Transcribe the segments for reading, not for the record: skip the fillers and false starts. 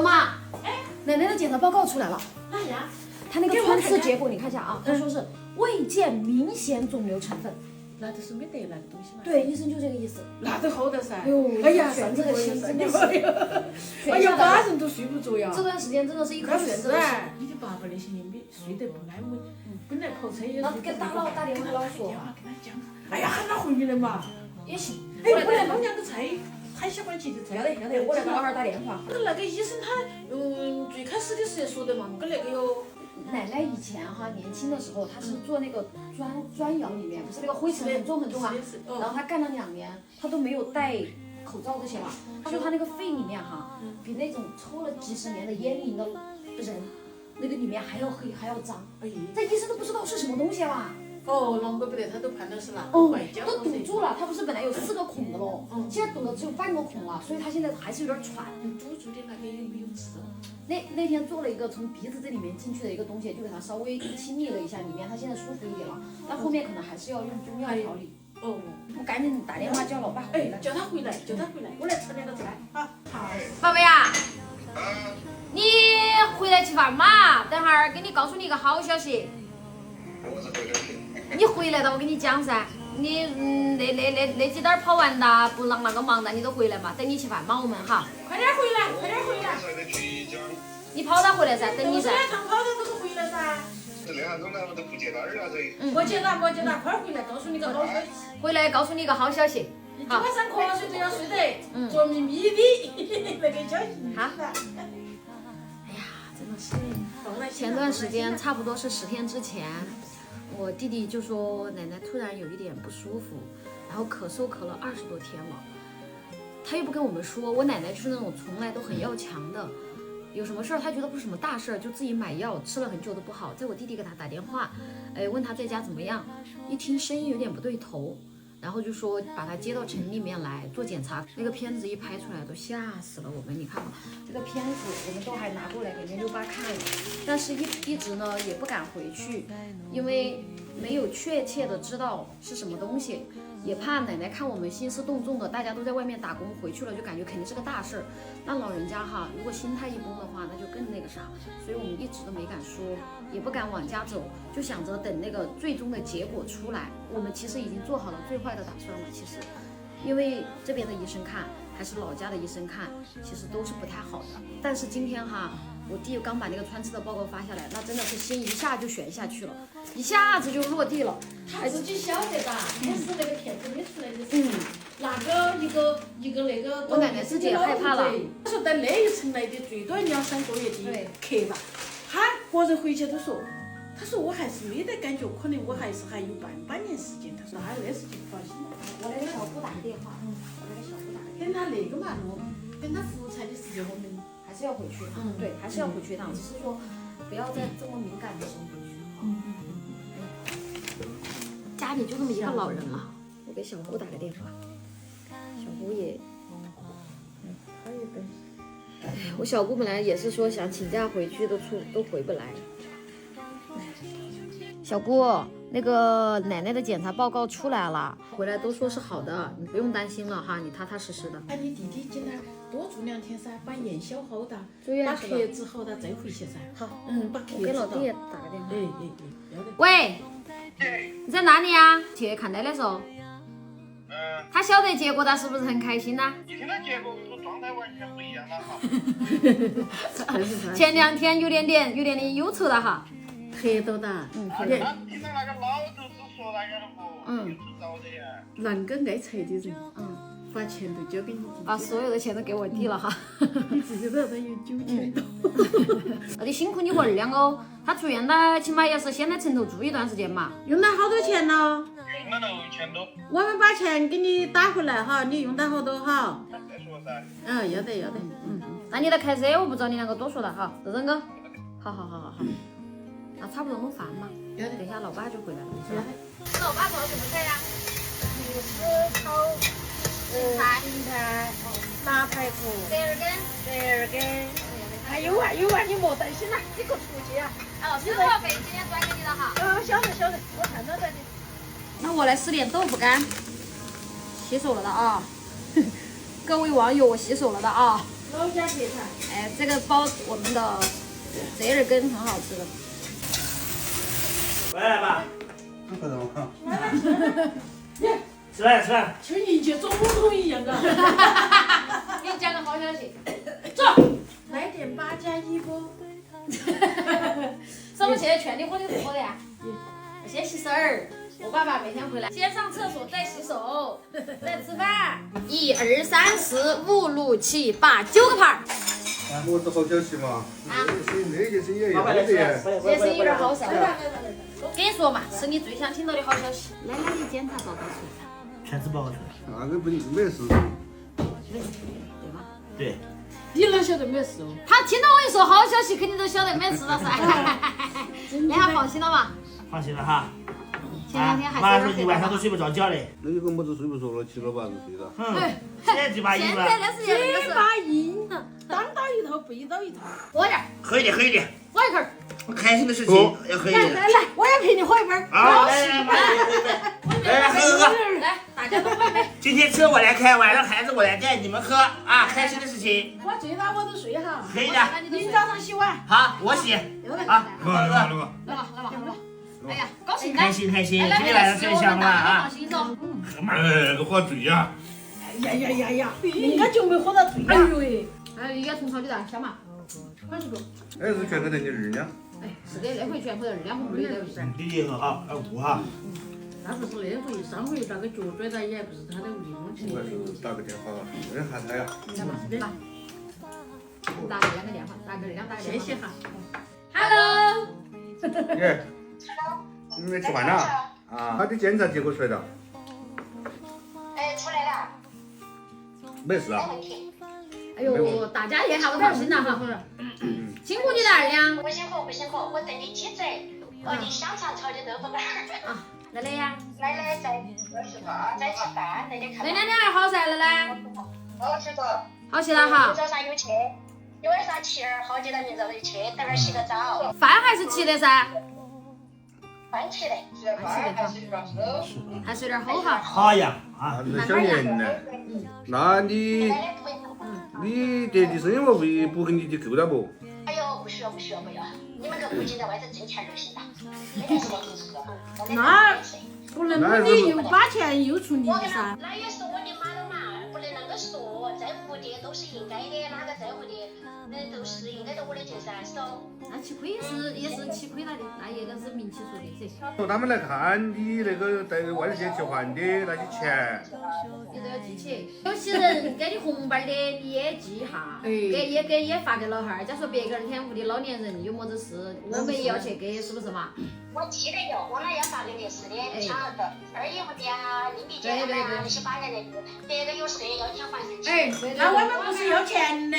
妈，奶奶的检查报告出来了。哪呀？他那个穿刺结果你看一下啊，他说是未见明显肿瘤成分。那都是没得那个东西嘛。对，医生就这个意思。那都好的噻。哎呀，悬这个心真的是，哎呀，晚上都睡不着呀。这段时间真的是一颗悬着的心。你的爸爸那些年没睡得不安稳，本来跑车也那给打电话给老说。跟他讲。哎呀，喊他回来嘛。也行。哎，我来弄两个菜，海小馆去的菜。要得，我来给老汉儿打电话。那个医生他，最开始的时候说的嘛，跟那个有。奶奶以前哈年轻的时候，她是做那个砖窑里面，不是那个灰尘很重很重啊，然后她干了2年，她都没有戴口罩这些嘛。她说她那个肺里面哈，比那种抽了几十年的烟龄的人，那个里面还要黑还要脏。哎，这医生都不知道是什么东西啦。哦，难怪不得，他都判断是哪都坏胶。堵住了，他不是本来有4个孔的咯，现在堵了只有半个孔了，所以他现在还是有点喘。堵住的那个有没有吃？那天做了一个从鼻子这里面进去的一个东西，就给他稍微清理了一下里面，他现在舒服一点了，但后面可能还是要用中药调理。哦，我赶紧打电话叫老爸回来。叫他回来，我来吃2个菜。好。宝贝呀，你回来吃饭嘛？等会儿给你告诉你一个好消息。你回来了，我跟你讲噻，你那几单跑完了，不让那个忙的，你都回来嘛，等你吃饭嘛，我们哈。快点回来。你跑到回来噻，等你噻。2趟跑到都是回来噻。这2种呢，我都不接单儿了噻。没接到，快回来，告诉你个好消息。回来告诉你一个好消息。你今晚上瞌睡都要睡得做秘密的那个消息。好。哎呀，真的是。前段时间差不多是10天之前。我弟弟就说奶奶突然有一点不舒服，然后咳嗽咳了20多天了，他又不跟我们说。我奶奶就是那种从来都很要强的，有什么事儿她觉得不是什么大事儿，就自己买药吃了很久都不好。在我弟弟给他打电话，问他在家怎么样，一听声音有点不对头，然后就说把他接到城里面来做检查。那个片子一拍出来都吓死了我们，你看嘛，这个片子我们都还拿过来给668看了，但是一直呢也不敢回去，因为没有确切的知道是什么东西，也怕奶奶看我们兴师动众的，大家都在外面打工，回去了就感觉肯定是个大事儿。那老人家哈，如果心态一崩的话，那就更那个啥，所以我们一直都没敢说，也不敢往家走，就想着等那个最终的结果出来。我们其实已经做好了最坏的打算了，其实，因为这边的医生看还是老家的医生看，其实都是不太好的。但是今天哈，我弟刚把那个穿刺的报告发下来，那真的是心一下就悬下去了，一下子就落地了。他自己晓得吧？但是那个片子没出来的时候，那个一个那个，我奶奶自己也害怕了。他说在那一层来的最多2-3个月的客吧，他个人回去都说，他说我还是没得感觉，可能我还有半年时间。他说他那时就不放心了。我来给小姑打个电话，等他那个嘛，等他复查的时间我们还是要回去。对，还是要回去一趟，只是说不要在这么敏感的时候回去。家里就这么一个老人了，我给小姑打个电话，小姑也，我小姑本来也是说想请假回去，都回不来。小姑，那个奶奶的检查报告出来了，回来都说是好的，你不用担心了哈，你踏踏实实的。喊你弟弟进来多住2天噻，把验消好的，把住院是吧？壳治好的再回去噻。好，把壳我给老弟也打个电话。要得。喂，你在哪里呀？去看奶奶说。他晓得结果，他是不是很开心呢？一听到结果，我状态完全不一样了哈。前2天有点忧愁了哈。黑到的，听到那个老头子说那个了不，有早的呀。能个爱财的人，把钱都交给你弟弟，把所有的钱都给我弟了哈。你自己都有9000多。那得辛苦你儿俩哦，他住院了，起码也是先在城头住一段时间嘛。用了好多钱了？用了6000多。我们把钱给你打回来哈，你用到好多哈？再说噻。要得。那你来开车，我不找你2个多说了哈，认哥。好。那差不多弄饭嘛，等一下老爸就回来了，是吧？老爸做什么菜呀？鱼丝炒芹菜，拿排骨，12根。还有啊，你莫担心啦，你个出去啊！生活费今天转给你了哈。晓得，我看到的。那我来吃点豆腐干，洗手了的啊。各位网友，我洗手了的啊。老家特产。哎，这个包我们的折耳根很好吃的。回来吧，不怎么看。吃饭吃饭。就你去总统一样啊！给你讲个好消息，走，来点8+1不？什么去？劝你喝的是喝的呀？先洗手儿。我爸爸每天回来，先上厕所，再洗手，再吃饭。1、2、3、4、5、6、7、8、9个盘儿。我是好消息嘛。那件生意也要的。这生意有点好笑。跟你说嘛，是你最想听到的好消息。奶奶一检查找到水，全吃饱了。那个没事。对吗？对。你哪晓得没事哦？他听到我一说好消息，肯定都晓得没事了噻。让他放心了嘛。放心了哈。前2天还妈说是你晚上都睡不着觉嘞。那有个么子睡不着了，7了8就睡了。现在这把现赢了。在那是那个是。把赢，当到一头背到一头。喝点，喝一点，喝一点。喝一口。开心的事情要喝一点。来，我也陪你喝一杯。好，来，喝。来，大家都喝一杯。今天车我来开，晚上孩子我来带，你们喝啊，开心的事情。我醉了我都睡哈。可以的。你早上洗碗。好，我洗。啊，来吧。来吧。哎呀，高兴开心。今天晚上最香了啊！喝嘛，都喝醉呀。呀，人家就没喝到醉。哎呦喂！哎，应该从炒的大香嘛。快去做。哎，是全给人家2两。哎，是的，那回全回2两红梅的。弟弟很好，要补哈。那不是那回，上回那个脚拽到也不是他的味，我我是打个电话，问下他呀。打个2个电话，打个2打个电话。谢谢哈。Hello。耶，你没吃饭了？啊，他的检查结果出来了。哎，出来了。没事啊。哎呦，大家也好开心呐哈。辛苦你了2两。不辛苦，我等你鸡贼，和你香肠炒的豆腐干儿。啊，奶奶呀。奶奶在吃饭，奶奶看。那2天还好噻，奶奶。好吃着。好些了哈。早上有去，一晚上7儿好几到明早就去，等会儿洗个澡。饭还是吃的噻。饭吃的，还是有点齁哈。好呀啊！那小年呢？那你爹地生意我为不给你的够了不？哎呦，不需要，你们个不仅在外头挣钱就行了，没得事情。那不能你又把钱又出你的噻。那也是我的妈了嘛，不能那个说，在乎的都是应该的，哪个在乎的，那都是应该到我的钱噻，是哦。那吃亏也是吃亏了的，那也个是明起说的噻。说他们来看你那个在外头去还的那些钱，你都要记起。有些人给你红包的，你也记一下，也发给老汉儿。假说别个那天屋里老年人有么子事，我们也要去给，是不是嘛？我记得有，我那要发给你是的，像那个215的啊、邻里间的啊那些8年的，别个有事要钱还是哎，那我们不是要钱的。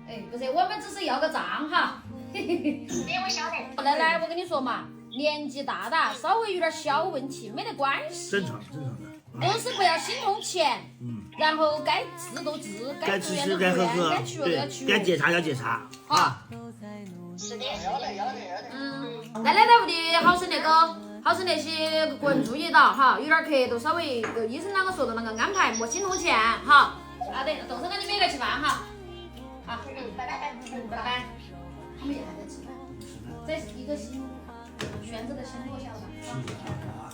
哎，不是，我们只是要个账哈。别我晓得。奶奶，我跟你说嘛，年纪大了，稍微有点小问题没得关系，正常的。就是不要心痛钱。然后该治都治，该吃吃，住院都住该喝院，喝，该去药要去药。该检查要检查啊。是的。奶奶在屋里好生那些个人注意到哈，有点咳都稍微医生啷个说的那个安排，莫心痛钱哈。好的，动手跟你们一个去饭哈。好，拜拜。拜拜。他们也还在吃饭，这是一个选择的生活，晓得吧？